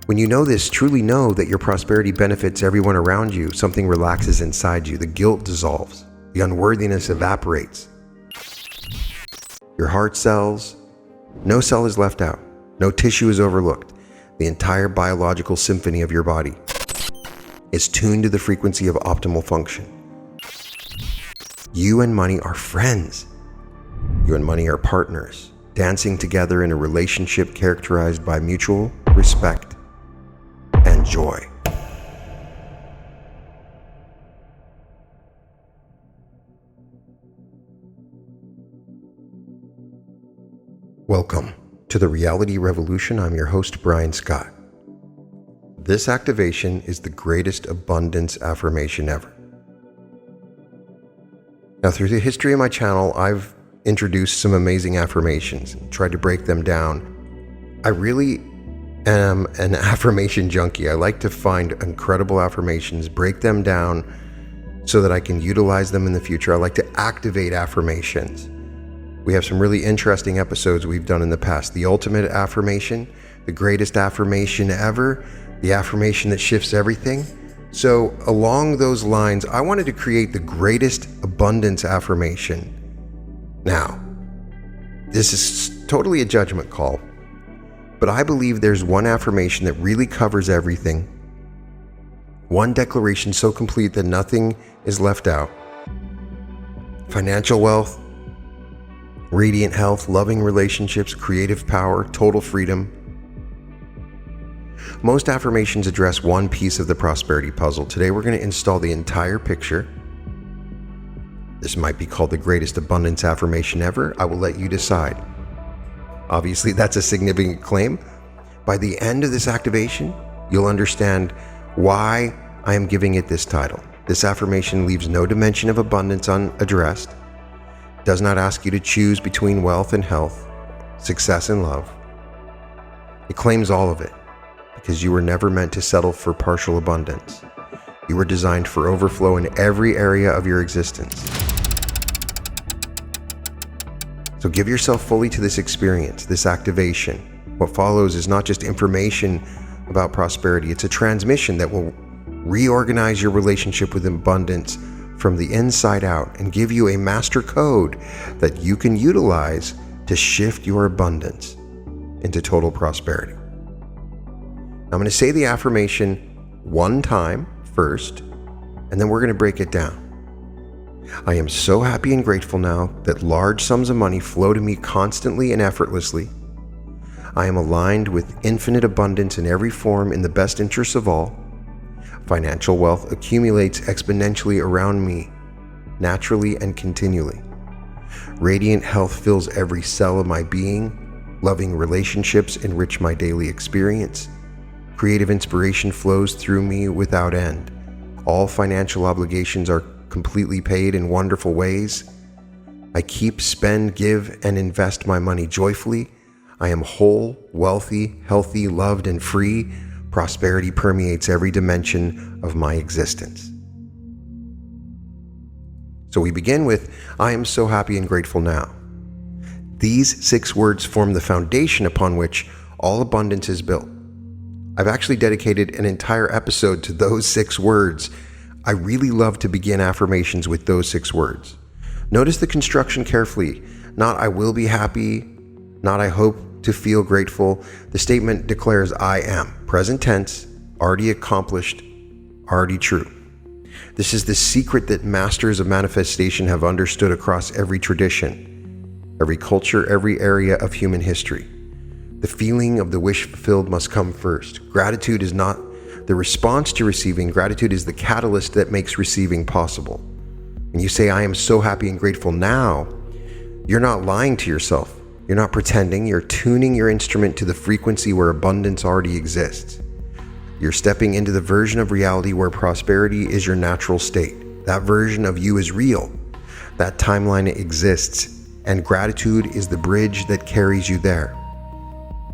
When you know this, truly know that your prosperity benefits everyone around you. Something relaxes inside you. The guilt dissolves. The unworthiness evaporates. Your heart cells, no cell is left out. No tissue is overlooked. The entire biological symphony of your body is tuned to the frequency of optimal function. You and money are friends. You and money are partners, dancing together in a relationship characterized by mutual respect and joy. Welcome to the Reality Revolution. I'm your host, Brian Scott. This activation is the greatest abundance affirmation ever. Now, through the history of my channel, I've introduced some amazing affirmations and tried to break them down. I really am an affirmation junkie. I like to find incredible affirmations, break them down so that I can utilize them in the future. I like to activate affirmations. We have some really interesting episodes we've done in the past. The ultimate affirmation, the greatest affirmation ever, the affirmation that shifts everything. So along those lines, I wanted to create the greatest abundance affirmation. Now, this is totally a judgment call, but I believe there's one affirmation that really covers everything. One declaration so complete that nothing is left out. Financial wealth, radiant health, loving relationships, creative power, total freedom. Most affirmations address one piece of the prosperity puzzle. Today we're going to install the entire picture. This might be called the greatest abundance affirmation ever. I will let you decide. Obviously, that's a significant claim. By the end of this activation, you'll understand why I am giving it this title. This affirmation leaves no dimension of abundance unaddressed, does not ask you to choose between wealth and health, success and love. It claims all of it because you were never meant to settle for partial abundance. You were designed for overflow in every area of your existence. So give yourself fully to this experience, this activation. What follows is not just information about prosperity, it's a transmission that will reorganize your relationship with abundance from the inside out and give you a master code that you can utilize to shift your abundance into total prosperity. I'm going to say the affirmation one time first, and then we're going to break it down. I am so happy and grateful now that large sums of money flow to me constantly and effortlessly. I am aligned with infinite abundance in every form in the best interests of all. Financial wealth accumulates exponentially around me, naturally and continually. Radiant health fills every cell of my being. Loving relationships enrich my daily experience. Creative inspiration flows through me without end. All financial obligations are completely paid in wonderful ways. I keep, spend, give, and invest my money joyfully. I am whole, wealthy, healthy, loved, and free. Prosperity permeates every dimension of my existence. So we begin with, I am so happy and grateful now. These 6 words form the foundation upon which all abundance is built. I've actually dedicated an entire episode to those 6 words. I really love to begin affirmations with those 6 words. Notice the construction carefully. Not I will be happy, not I hope to feel grateful. The statement declares I am. Present tense, already accomplished, already true. This is the secret that masters of manifestation have understood across every tradition, every culture, every area of human history. The feeling of the wish fulfilled must come first. Gratitude is not the response to receiving. Gratitude is the catalyst that makes receiving possible. When you say, I am so happy and grateful now, you're not lying to yourself. You're not pretending. You're tuning your instrument to the frequency where abundance already exists. You're stepping into the version of reality where prosperity is your natural state. That version of you is real. That timeline exists, and gratitude is the bridge that carries you there.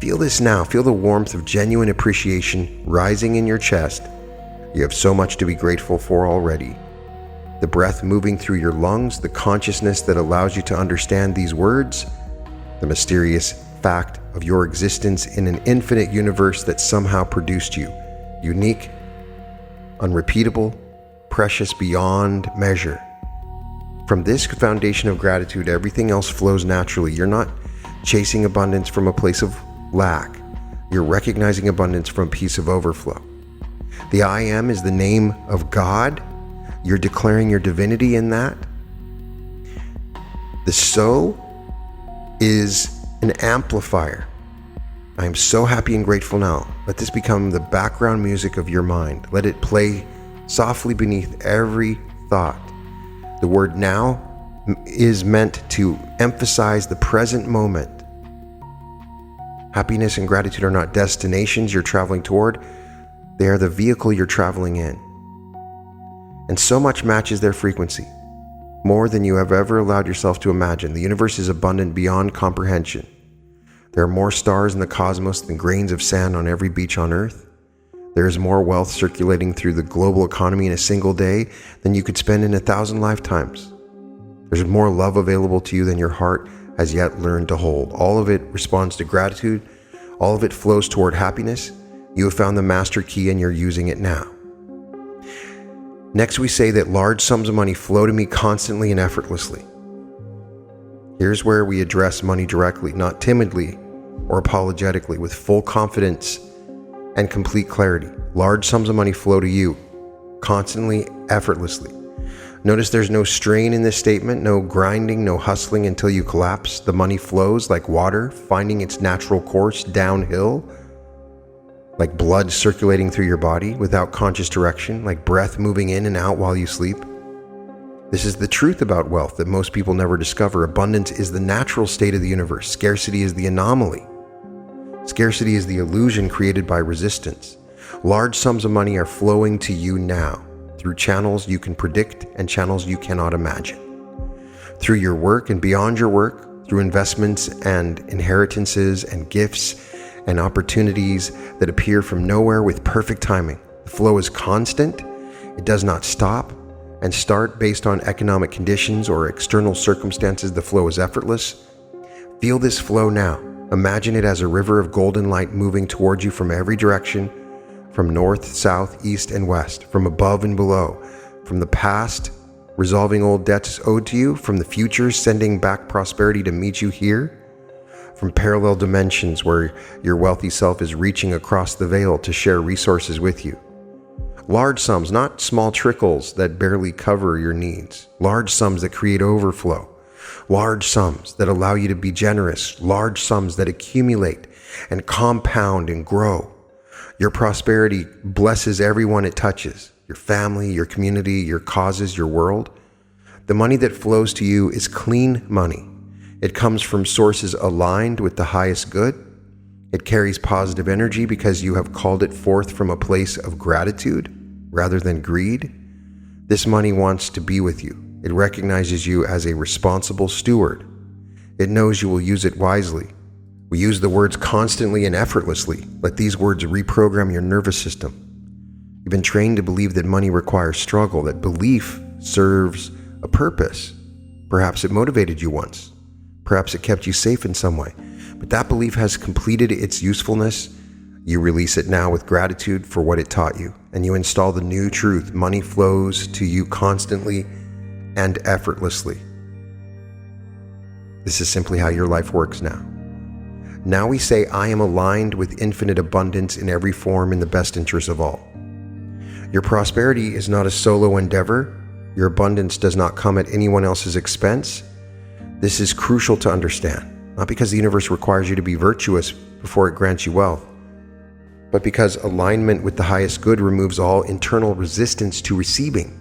Feel this now. Feel the warmth of genuine appreciation rising in your chest. You have so much to be grateful for already. The breath moving through your lungs, the consciousness that allows you to understand these words, the mysterious fact of your existence in an infinite universe that somehow produced you, unique, unrepeatable, precious beyond measure. From this foundation of gratitude, everything else flows naturally. You're not chasing abundance from a place of lack. You're recognizing abundance from a piece of overflow. The I am is the name of God. You're declaring your divinity in that. The so is an amplifier. I am so happy and grateful now. Let this become the background music of your mind. Let it play softly beneath every thought. The word now is meant to emphasize the present moment. Happiness and gratitude are not destinations you're traveling toward. They are the vehicle you're traveling in. And so much matches their frequency, more than you have ever allowed yourself to imagine. The universe is abundant beyond comprehension. There are more stars in the cosmos than grains of sand on every beach on Earth. There is more wealth circulating through the global economy in a single day than you could spend in 1,000 lifetimes. There's more love available to you than your heart has yet learned to hold. All of it responds to gratitude. All of it flows toward happiness. You have found the master key and you're using it now. Next, we say that large sums of money flow to me constantly and effortlessly. Here's where we address money directly, not timidly or apologetically, with full confidence and complete clarity. Large sums of money flow to you constantly, effortlessly. Notice there's no strain in this statement, no grinding, no hustling until you collapse. The money flows like water, finding its natural course downhill, like blood circulating through your body without conscious direction, like breath moving in and out while you sleep. This is the truth about wealth that most people never discover. Abundance is the natural state of the universe. Scarcity is the anomaly. Scarcity is the illusion created by resistance. Large sums of money are flowing to you now through channels you can predict and channels you cannot imagine. Through your work and beyond your work, through investments and inheritances and gifts and opportunities that appear from nowhere with perfect timing. The flow is constant. It does not stop and start based on economic conditions or external circumstances. The flow is effortless. Feel this flow now. Imagine it as a river of golden light moving towards you from every direction, from north, south, east, and west, from above and below, from the past, resolving old debts owed to you, from the future, sending back prosperity to meet you here, from parallel dimensions where your wealthy self is reaching across the veil to share resources with you. Large sums, not small trickles that barely cover your needs. Large sums that create overflow. Large sums that allow you to be generous. Large sums that accumulate and compound and grow. Your prosperity blesses everyone it touches. Your family, your community, your causes, your world. The money that flows to you is clean money. It comes from sources aligned with the highest good. It carries positive energy because you have called it forth from a place of gratitude rather than greed. This money wants to be with you. It recognizes you as a responsible steward. It knows you will use it wisely. We use the words constantly and effortlessly. Let these words reprogram your nervous system. You've been trained to believe that money requires struggle, that belief serves a purpose. Perhaps it motivated you once. Perhaps it kept you safe in some way. But that belief has completed its usefulness. You release it now with gratitude for what it taught you. And you install the new truth. Money flows to you constantly and effortlessly. This is simply how your life works now. Now we say, I am aligned with infinite abundance in every form in the best interest of all. Your prosperity is not a solo endeavor. Your abundance does not come at anyone else's expense. This is crucial to understand, not because the universe requires you to be virtuous before it grants you wealth, but because alignment with the highest good removes all internal resistance to receiving.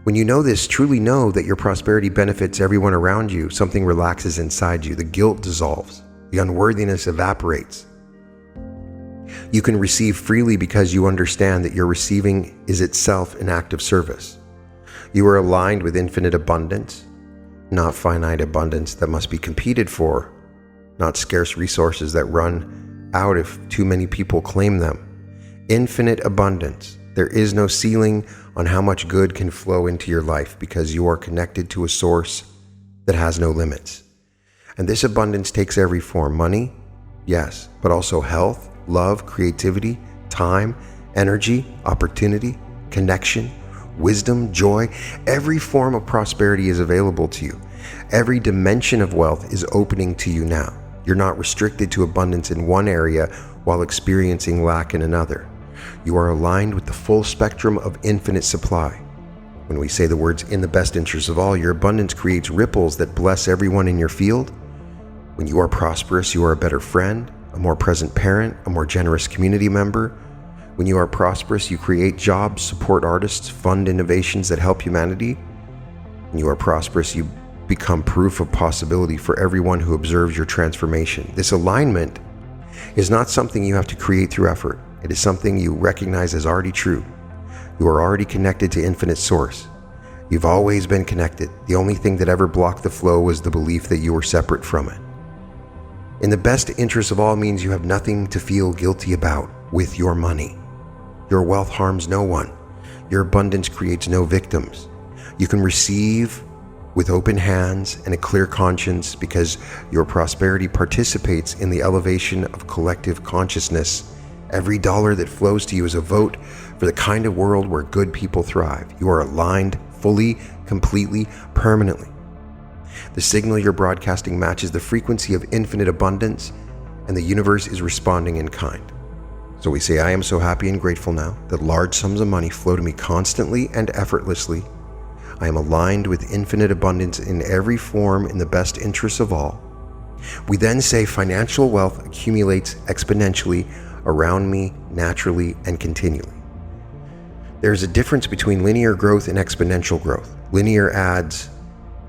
When you know this, truly know that your prosperity benefits everyone around you, something relaxes inside you. The guilt dissolves. The unworthiness evaporates. You can receive freely because you understand that your receiving is itself an act of service. You are aligned with infinite abundance, not finite abundance that must be competed for, not scarce resources that run out if too many people claim them. Infinite abundance. There is no ceiling on how much good can flow into your life because you are connected to a source that has no limits. And this abundance takes every form. Money, yes, but also health, love, creativity, time, energy, opportunity, connection, wisdom, joy. Every form of prosperity is available to you. Every dimension of wealth is opening to you now. You're not restricted to abundance in one area while experiencing lack in another. You are aligned with the full spectrum of infinite supply. When we say the words "in the best interest of all," your abundance creates ripples that bless everyone in your field. When you are prosperous, you are a better friend, a more present parent, a more generous community member. When you are prosperous, you create jobs, support artists, fund innovations that help humanity. When you are prosperous, you become proof of possibility for everyone who observes your transformation. This alignment is not something you have to create through effort. It is something you recognize as already true. You are already connected to infinite source. You've always been connected. The only thing that ever blocked the flow was the belief that you were separate from it. In the best interest of all means you have nothing to feel guilty about with your money. Your wealth harms no one. Your abundance creates no victims. You can receive with open hands and a clear conscience because your prosperity participates in the elevation of collective consciousness. Every dollar that flows to you is a vote for the kind of world where good people thrive. You are aligned fully, completely, permanently. The signal you're broadcasting matches the frequency of infinite abundance, and the universe is responding in kind. So we say, I am so happy and grateful now that large sums of money flow to me constantly and effortlessly. I am aligned with infinite abundance in every form in the best interests of all. We then say financial wealth accumulates exponentially around me naturally and continually. There's a difference between linear growth and exponential growth. Linear adds,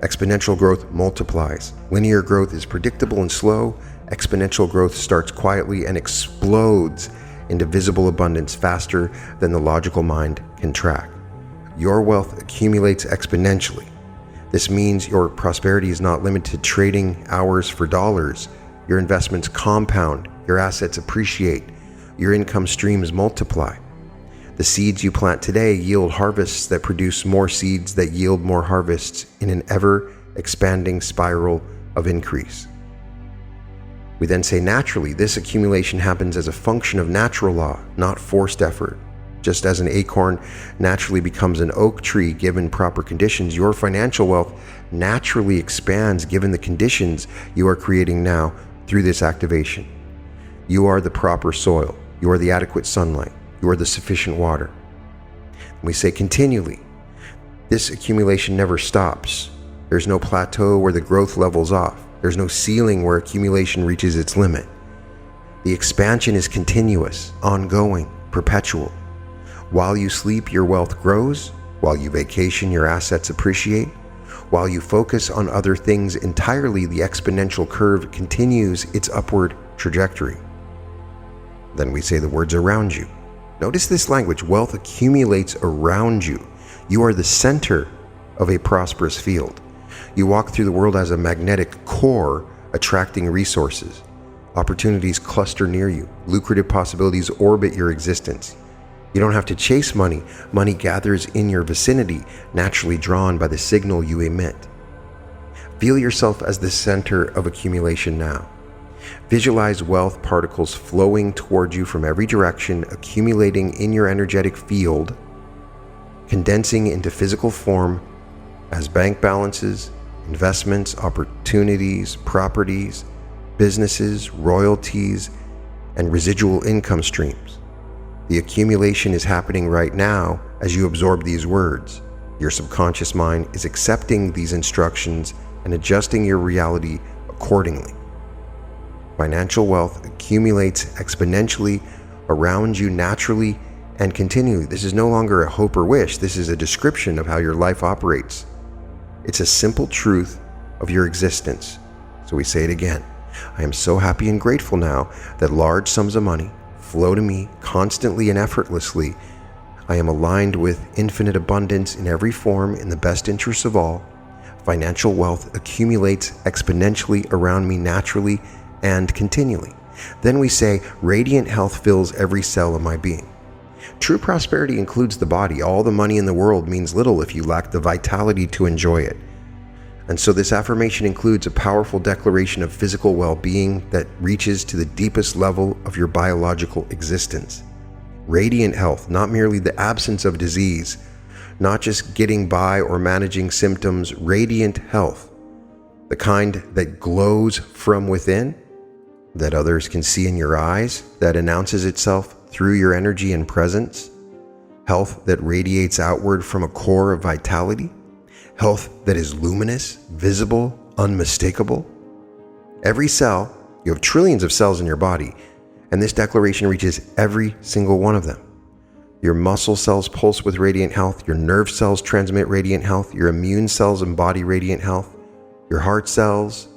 exponential growth multiplies. Linear growth is predictable and slow. Exponential growth starts quietly and explodes into visible abundance faster than the logical mind can track. Your wealth accumulates exponentially. This means your prosperity is not limited to trading hours for dollars. Your investments compound, your assets appreciate, your income streams multiply. The seeds you plant today yield harvests that produce more seeds that yield more harvests in an ever-expanding spiral of increase. We then say naturally, this accumulation happens as a function of natural law, not forced effort. Just as an acorn naturally becomes an oak tree given proper conditions, your financial wealth naturally expands given the conditions you are creating now through this activation. You are the proper soil. You are the adequate sunlight. You are the sufficient water. We say continually, this accumulation never stops. There's no plateau where the growth levels off. There's no ceiling where accumulation reaches its limit. The expansion is continuous, ongoing, perpetual. While you sleep, your wealth grows. While you vacation, your assets appreciate. While you focus on other things entirely, the exponential curve continues its upward trajectory. Then we say the words around you. Notice this language, wealth accumulates around you. You are the center of a prosperous field. You walk through the world as a magnetic core, attracting resources. Opportunities cluster near you. Lucrative possibilities orbit your existence. You don't have to chase money. Money gathers in your vicinity, naturally drawn by the signal you emit. Feel yourself as the center of accumulation now. Visualize wealth particles flowing toward you from every direction, accumulating in your energetic field, condensing into physical form as bank balances, investments, opportunities, properties, businesses, royalties, and residual income streams. The accumulation is happening right now as you absorb these words. Your subconscious mind is accepting these instructions and adjusting your reality accordingly. Financial wealth accumulates exponentially around you naturally and continually. This is no longer a hope or wish. This is a description of how your life operates. It's a simple truth of your existence. So we say it again. I am so happy and grateful now that large sums of money flow to me constantly and effortlessly. I am aligned with infinite abundance in every form in the best interests of all. Financial wealth accumulates exponentially around me naturally and continually. Then we say, radiant health fills every cell of my being. True prosperity includes the body. All the money in the world means little if you lack the vitality to enjoy it. And so this affirmation includes a powerful declaration of physical well-being that reaches to the deepest level of your biological existence. Radiant health, not merely the absence of disease, not just getting by or managing symptoms, radiant health, the kind that glows from within, that others can see in your eyes, that announces itself through your energy and presence, health that radiates outward from a core of vitality, health that is luminous, visible, unmistakable. Every cell, you have trillions of cells in your body, and this declaration reaches every single one of them. Your muscle cells pulse with radiant health, your nerve cells transmit radiant health, your immune cells embody radiant health, your heart cells.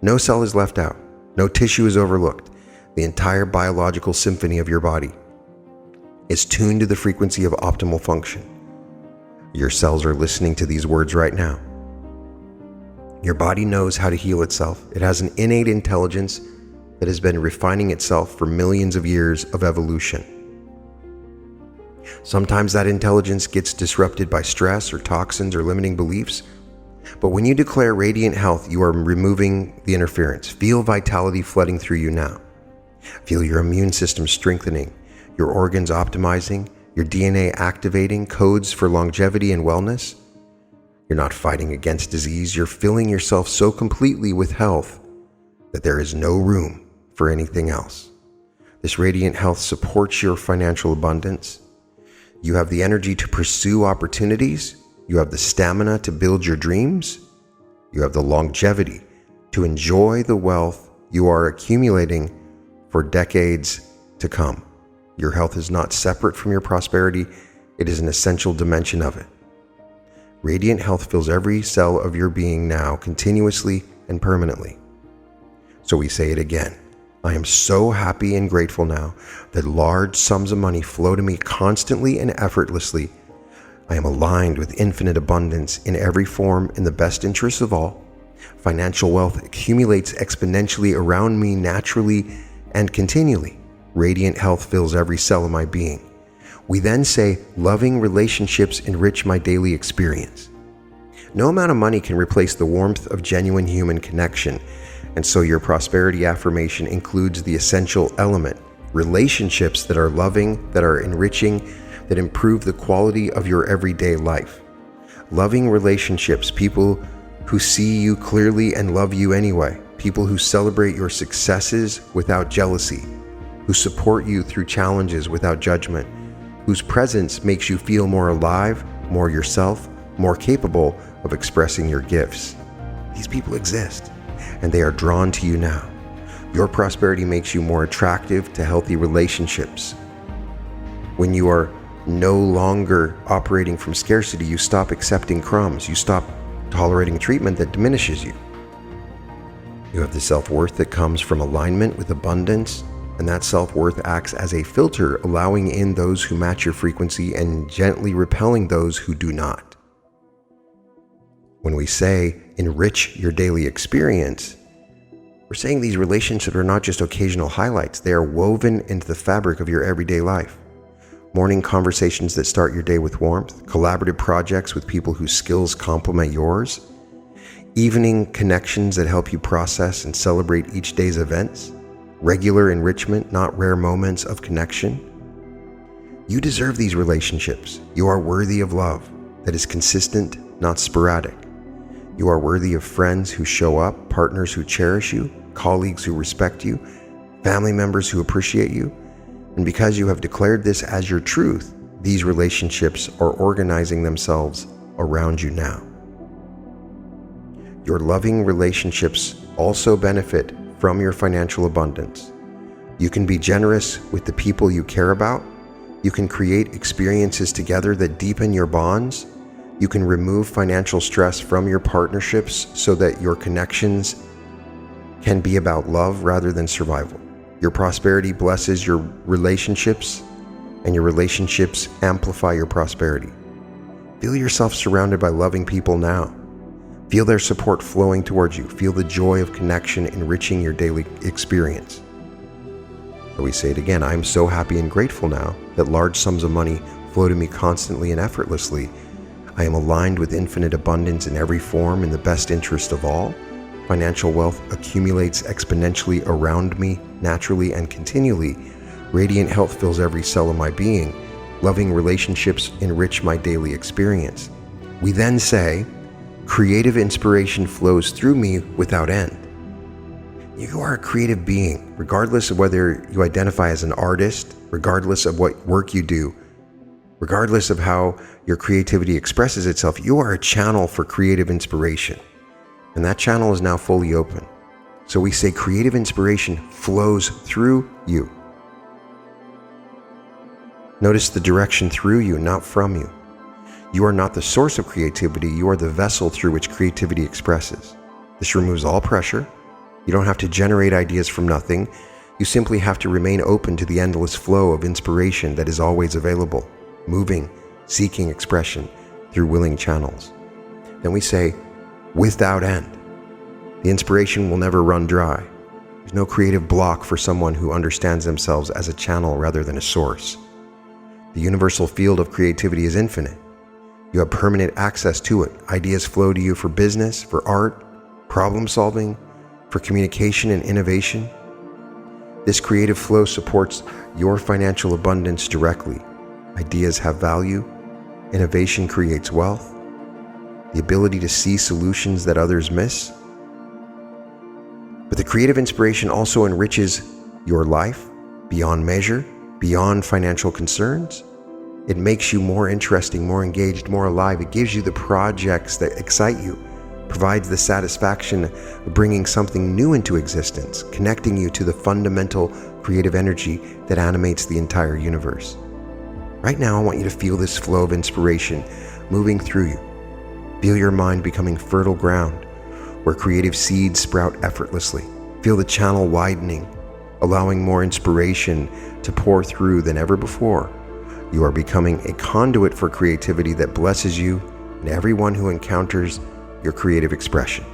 No cell is left out, no tissue is overlooked. The entire biological symphony of your body is tuned to the frequency of optimal function. Your cells are listening to these words right now. Your body knows how to heal itself. It has an innate intelligence that has been refining itself for millions of years of evolution. Sometimes that intelligence gets disrupted by stress or toxins or limiting beliefs. But when you declare radiant health, you are removing the interference. Feel vitality flooding through you now. Feel your immune system strengthening, your organs optimizing, your DNA activating codes for longevity and wellness. You're not fighting against disease. You're filling yourself so completely with health that there is no room for anything else. This radiant health supports your financial abundance. You have the energy to pursue opportunities. You have the stamina to build your dreams. You have the longevity to enjoy the wealth you are accumulating for decades to come. Your health is not separate from your prosperity. It is an essential dimension of it. Radiant health fills every cell of your being now, continuously and permanently. So we say it again. I am so happy and grateful now that large sums of money flow to me constantly and effortlessly. I am aligned with infinite abundance in every form in the best interests of all. Financial wealth accumulates exponentially around me naturally and continually. Radiant health fills every cell of my being. We then say, loving relationships enrich my daily experience. No amount of money can replace the warmth of genuine human connection, and so your prosperity affirmation includes the essential element, relationships that are loving, that are enriching, that improve the quality of your everyday life. Loving relationships, people who see you clearly and love you anyway, people who celebrate your successes without jealousy, who support you through challenges without judgment, whose presence makes you feel more alive, more yourself, more capable of expressing your gifts. These people exist, and they are drawn to you now. Your prosperity makes you more attractive to healthy relationships. When you are no longer operating from scarcity, you stop accepting crumbs. You stop tolerating treatment that diminishes you. You have the self-worth that comes from alignment with abundance, and that self-worth acts as a filter, allowing in those who match your frequency and gently repelling those who do not. When we say enrich your daily experience, we're saying these relationships are not just occasional highlights. They are woven into the fabric of your everyday life. Morning conversations that start your day with warmth, collaborative projects with people whose skills complement yours, evening connections that help you process and celebrate each day's events, regular enrichment, not rare moments of connection. You deserve these relationships. You are worthy of love that is consistent, not sporadic. You are worthy of friends who show up, partners who cherish you, colleagues who respect you, family members who appreciate you. And because you have declared this as your truth, these relationships are organizing themselves around you now. Your loving relationships also benefit from your financial abundance. You can be generous with the people you care about. You can create experiences together that deepen your bonds. You can remove financial stress from your partnerships so that your connections can be about love rather than survival. Your prosperity blesses your relationships, and your relationships amplify your prosperity. Feel yourself surrounded by loving people now. Feel their support flowing towards you. Feel the joy of connection enriching your daily experience. So we say it again, I am so happy and grateful now that large sums of money flow to me constantly and effortlessly. I am aligned with infinite abundance in every form in the best interest of all. Financial wealth accumulates exponentially around me, naturally and continually. Radiant health fills every cell of my being. Loving relationships enrich my daily experience. We then say, creative inspiration flows through me without end. You are a creative being, regardless of whether you identify as an artist, regardless of what work you do, regardless of how your creativity expresses itself. You are a channel for creative inspiration, and that channel is now fully open. So we say creative inspiration flows through you. Notice the direction through you, not from you. You are not the source of creativity, you are the vessel through which creativity expresses. This removes all pressure. You don't have to generate ideas from nothing. You simply have to remain open to the endless flow of inspiration that is always available, moving, seeking expression through willing channels. Then we say, without end. The inspiration will never run dry. There's no creative block for someone who understands themselves as a channel rather than a source. The universal field of creativity is infinite. You have permanent access to it. Ideas flow to you for business, for art, problem solving, for communication and innovation. This creative flow supports your financial abundance directly. Ideas have value. Innovation creates wealth. The ability to see solutions that others miss. But the creative inspiration also enriches your life beyond measure, beyond financial concerns. It makes you more interesting, more engaged, more alive. It gives you the projects that excite you, provides the satisfaction of bringing something new into existence, connecting you to the fundamental creative energy that animates the entire universe. Right now, I want you to feel this flow of inspiration moving through you. Feel your mind becoming fertile ground where creative seeds sprout effortlessly. Feel the channel widening, allowing more inspiration to pour through than ever before. You are becoming a conduit for creativity that blesses you and everyone who encounters your creative expression.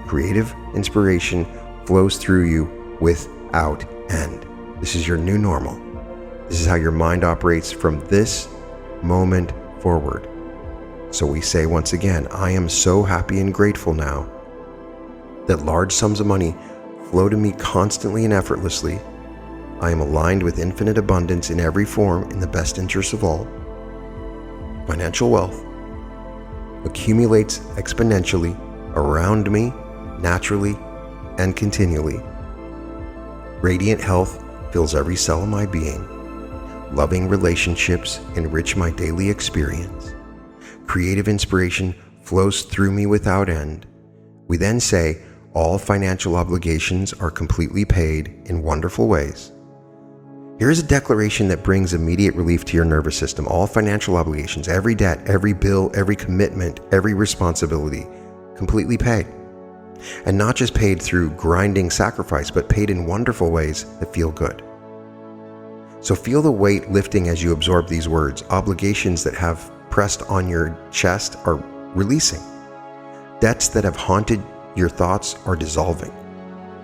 Creative inspiration flows through you without end. This is your new normal. This is how your mind operates from this moment forward. So we say once again, I am so happy and grateful now that large sums of money flow to me constantly and effortlessly. I am aligned with infinite abundance in every form in the best interest of all. Financial wealth accumulates exponentially around me, naturally and continually. Radiant health fills every cell of my being. Loving relationships enrich my daily experience. Creative inspiration flows through me without end. We then say, all financial obligations are completely paid in wonderful ways. Here is a declaration that brings immediate relief to your nervous system. All financial obligations, every debt, every bill, every commitment, every responsibility, completely paid. And not just paid through grinding sacrifice, but paid in wonderful ways that feel good. So feel the weight lifting as you absorb these words. Obligations that have pressed on your chest are releasing. Debts that have haunted your thoughts are dissolving.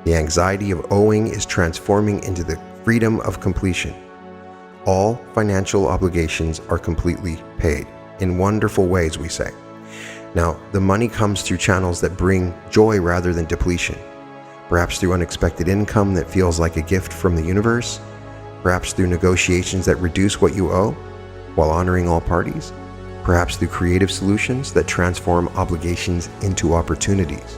The anxiety of owing is transforming into the freedom of completion. All financial obligations are completely paid in wonderful ways, we say. Now, the money comes through channels that bring joy rather than depletion. Perhaps through unexpected income that feels like a gift from the universe. Perhaps through negotiations that reduce what you owe while honoring all parties. Perhaps through creative solutions that transform obligations into opportunities.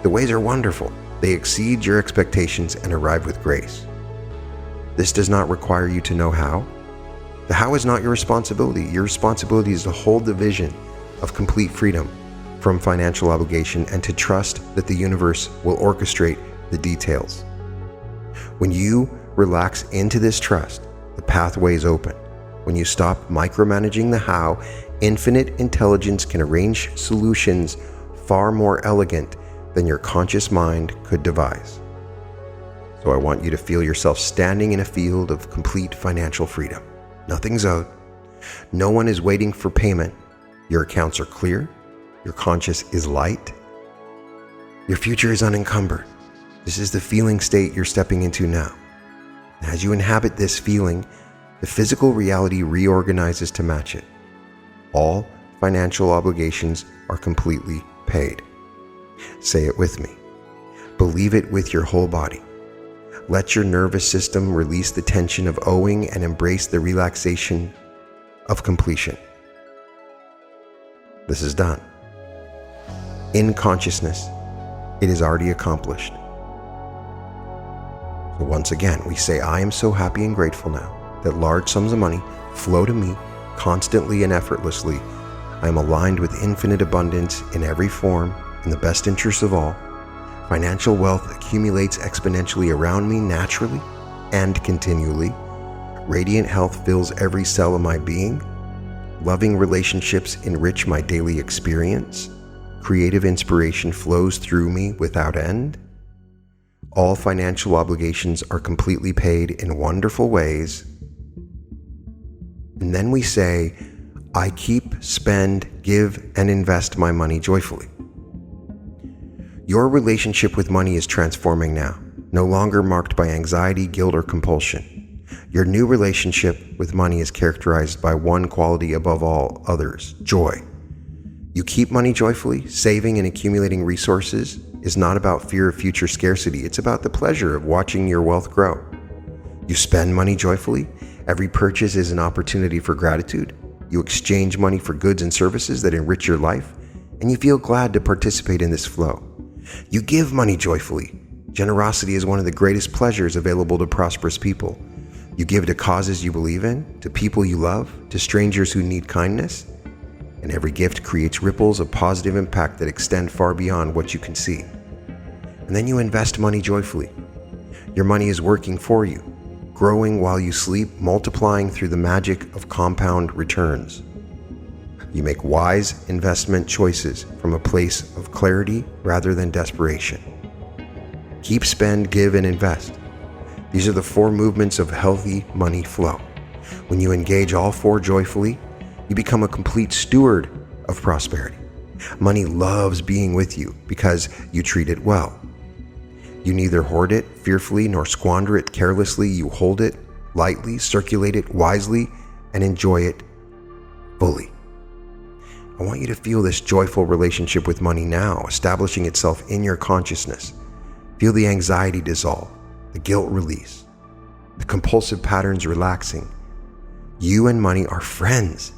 The ways are wonderful. They exceed your expectations and arrive with grace. This does not require you to know how. The how is not your responsibility. Your responsibility is to hold the vision of complete freedom from financial obligation and to trust that the universe will orchestrate the details. When you relax into this trust, the pathway is open. When you stop micromanaging the how, infinite intelligence can arrange solutions far more elegant than your conscious mind could devise. So I want you to feel yourself standing in a field of complete financial freedom. Nothing's owed. No one is waiting for payment. Your accounts are clear. Your conscience is light. Your future is unencumbered. This is the feeling state you're stepping into now. As you inhabit this feeling, the physical reality reorganizes to match it. All financial obligations are completely paid. Say it with me. Believe it with your whole body. Let your nervous system release the tension of owing and embrace the relaxation of completion. This is done. In consciousness, it is already accomplished. So once again, we say, I am so happy and grateful now that large sums of money flow to me constantly and effortlessly. I am aligned with infinite abundance in every form, in the best interest of all. Financial wealth accumulates exponentially around me naturally and continually. Radiant health fills every cell of my being. Loving relationships enrich my daily experience. Creative inspiration flows through me without end. All financial obligations are completely paid in wonderful ways. And then we say, I keep, spend, give, and invest my money joyfully. Your relationship with money is transforming now, no longer marked by anxiety, guilt, or compulsion. Your new relationship with money is characterized by one quality above all others: joy. You keep money joyfully. Saving and accumulating resources is not about fear of future scarcity. It's about the pleasure of watching your wealth grow. You spend money joyfully. Every purchase is an opportunity for gratitude. You exchange money for goods and services that enrich your life, and you feel glad to participate in this flow. You give money joyfully. Generosity is one of the greatest pleasures available to prosperous people. You give to causes you believe in, to people you love, to strangers who need kindness. And every gift creates ripples of positive impact that extend far beyond what you can see. And then you invest money joyfully. Your money is working for you, growing while you sleep, multiplying through the magic of compound returns. You make wise investment choices from a place of clarity rather than desperation. Keep, spend, give, and invest. These are the four movements of healthy money flow. When you engage all four joyfully, you become a complete steward of prosperity. Money loves being with you because you treat it well. You neither hoard it fearfully nor squander it carelessly. You hold it lightly, circulate it wisely, and enjoy it fully. I want you to feel this joyful relationship with money now, establishing itself in your consciousness. Feel the anxiety dissolve, the guilt release, the compulsive patterns relaxing. You and money are friends.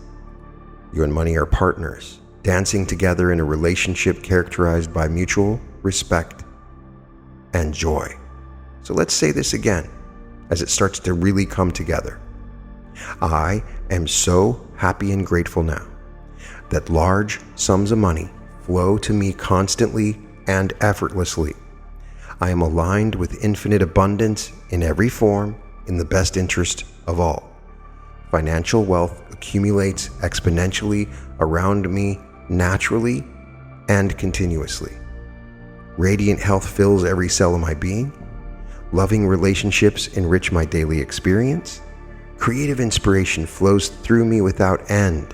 You and money are partners, dancing together in a relationship characterized by mutual respect and joy. So let's say this again as it starts to really come together. I am so happy and grateful now that large sums of money flow to me constantly and effortlessly. I am aligned with infinite abundance in every form, in the best interest of all. Financial wealth accumulates exponentially around me naturally and continuously. Radiant health fills every cell of my being. Loving relationships enrich my daily experience. Creative inspiration flows through me without end.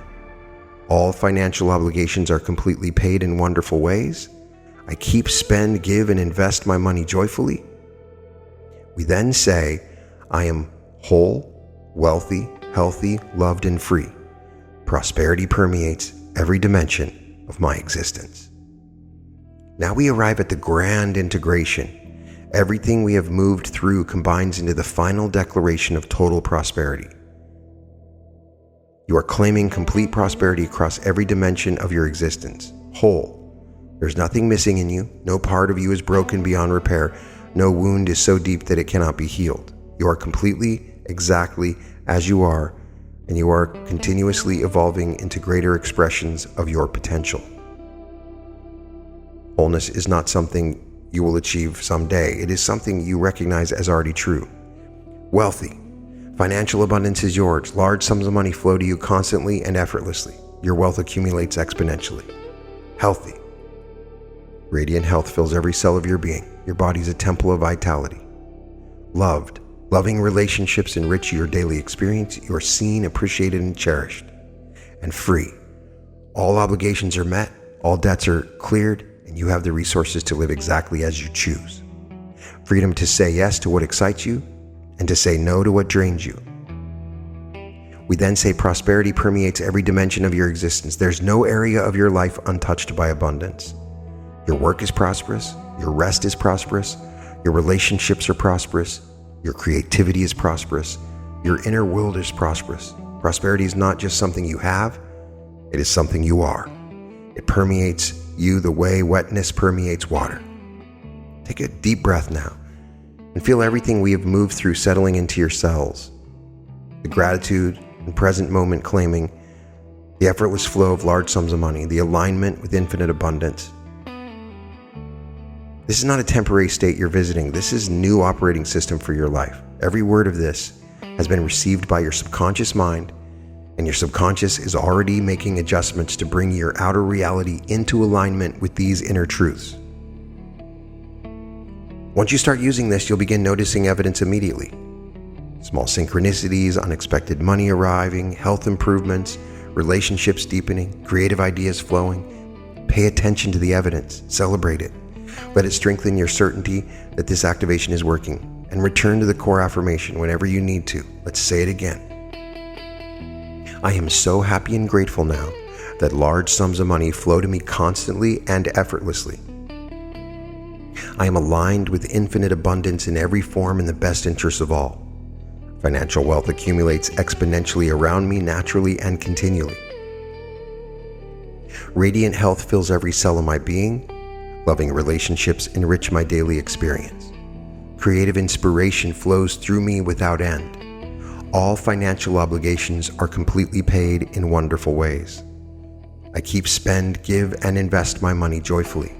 All financial obligations are completely paid in wonderful ways. I keep, spend, give, and invest my money joyfully. We then say, I am whole, wealthy, healthy, loved, and free. Prosperity permeates every dimension of my existence. Now we arrive at the grand integration. Everything we have moved through combines into the final declaration of total prosperity. You are claiming complete prosperity across every dimension of your existence, whole. There's nothing missing in you. No part of you is broken beyond repair. No wound is so deep that it cannot be healed. You are completely, exactly as you are, and you are continuously evolving into greater expressions of your potential. Wholeness is not something you will achieve someday. It is something you recognize as already true. Wealthy. Financial abundance is yours. Large sums of money flow to you constantly and effortlessly. Your wealth accumulates exponentially. Healthy. Radiant health fills every cell of your being. Your body is a temple of vitality. Loved. Loving relationships enrich your daily experience. You are seen, appreciated, and cherished. And free. All obligations are met. All debts are cleared. And you have the resources to live exactly as you choose. Freedom to say yes to what excites you and to say no to what drains you. We then say prosperity permeates every dimension of your existence. There's no area of your life untouched by abundance. Your work is prosperous. Your rest is prosperous. Your relationships are prosperous. Your creativity is prosperous. Your inner world is prosperous. Prosperity is not just something you have. It is something you are. It permeates you the way wetness permeates water. Take a deep breath now and feel everything we have moved through settling into your cells. The gratitude and present moment claiming the effortless flow of large sums of money, the alignment with infinite abundance. This is not a temporary state you're visiting. This is new operating system for your life. Every word of this has been received by your subconscious mind, and your subconscious is already making adjustments to bring your outer reality into alignment with these inner truths. Once you start using this, you'll begin noticing evidence immediately. Small synchronicities, unexpected money arriving, health improvements, relationships deepening, creative ideas flowing. Pay attention to the evidence. Celebrate it. Let it strengthen your certainty that this activation is working. And return to the core affirmation whenever you need to. Let's say it again. I am so happy and grateful now that large sums of money flow to me constantly and effortlessly. I am aligned with infinite abundance in every form in the best interests of all. Financial wealth accumulates exponentially around me naturally and continually. Radiant health fills every cell of my being. Loving relationships enrich my daily experience. Creative inspiration flows through me without end. All financial obligations are completely paid in wonderful ways. I keep, spend, give, and invest my money joyfully.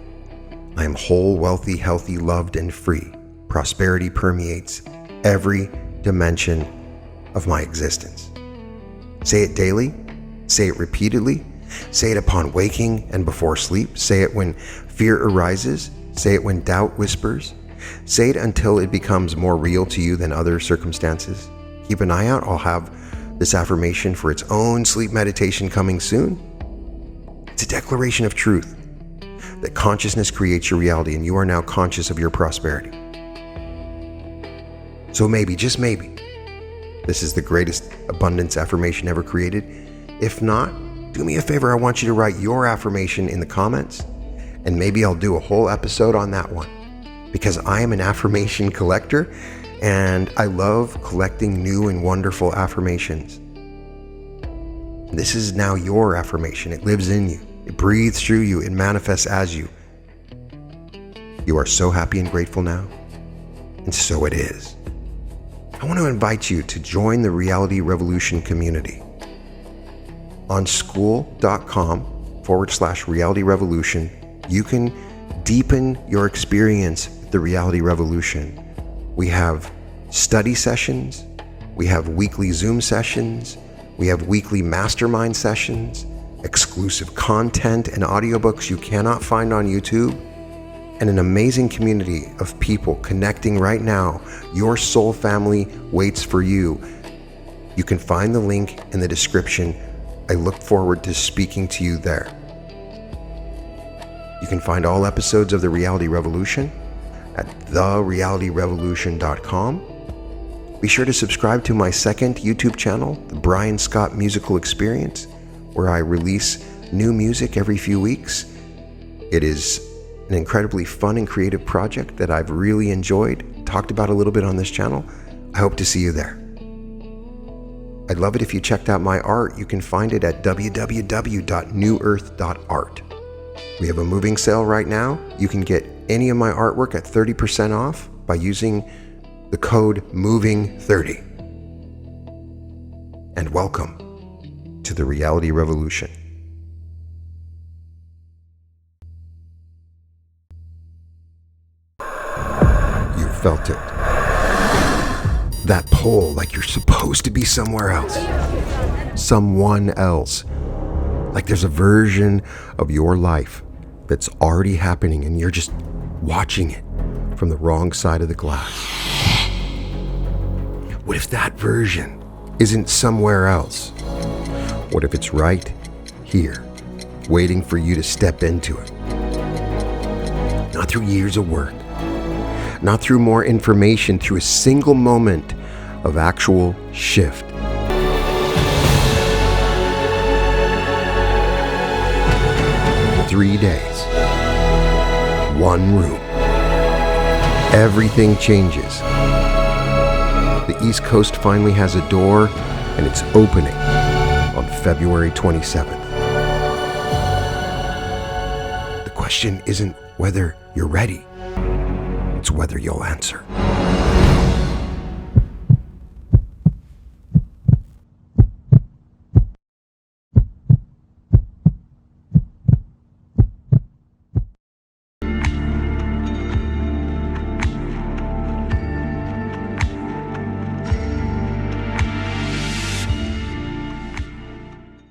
I am whole, wealthy, healthy, loved, and free. Prosperity permeates every dimension of my existence. Say it daily. Say it repeatedly. Say it upon waking and before sleep. Say it when fear arises. Say it when doubt whispers. Say it until it becomes more real to you than other circumstances. Keep an eye out. I'll have this affirmation for its own sleep meditation coming soon. It's a declaration of truth that consciousness creates your reality, and you are now conscious of your prosperity. So maybe, just maybe, this is the greatest abundance affirmation ever created. If not, do me a favor. I want you to write your affirmation in the comments, and maybe I'll do a whole episode on that one, because I am an affirmation collector and I love collecting new and wonderful affirmations. This is now your affirmation. It lives in you. It breathes through you. It manifests as you. You are so happy and grateful now, and so it is. I want to invite you to join the Reality Revolution community. On school.com/Reality Revolution, you can deepen your experience with the Reality Revolution. We have study sessions. We have weekly Zoom sessions. We have weekly mastermind sessions, exclusive content and audiobooks you cannot find on YouTube, and an amazing community of people connecting right now. Your soul family waits for you. You can find the link in the description. I look forward to speaking to you there. You can find all episodes of The Reality Revolution at therealityrevolution.com. Be sure to subscribe to my second YouTube channel, The Brian Scott Musical Experience, where I release new music every few weeks. It is an incredibly fun and creative project that I've really enjoyed, talked about a little bit on this channel. I hope to see you there. I'd love it if you checked out my art. You can find it at www.newearth.art. We have a moving sale right now. You can get any of my artwork at 30% off by using the code MOVING30. And welcome to the Reality Revolution. You felt it. That pull, like you're supposed to be somewhere else. Someone else. Like there's a version of your life that's already happening and you're just watching it from the wrong side of the glass. What if that version isn't somewhere else? What if it's right here, waiting for you to step into it? Not through years of work, not through more information, through a single moment of actual shift. 3 days. 1 room. Everything changes. The East Coast finally has a door, and it's opening on February 27th. The question isn't whether you're ready, it's whether you'll answer.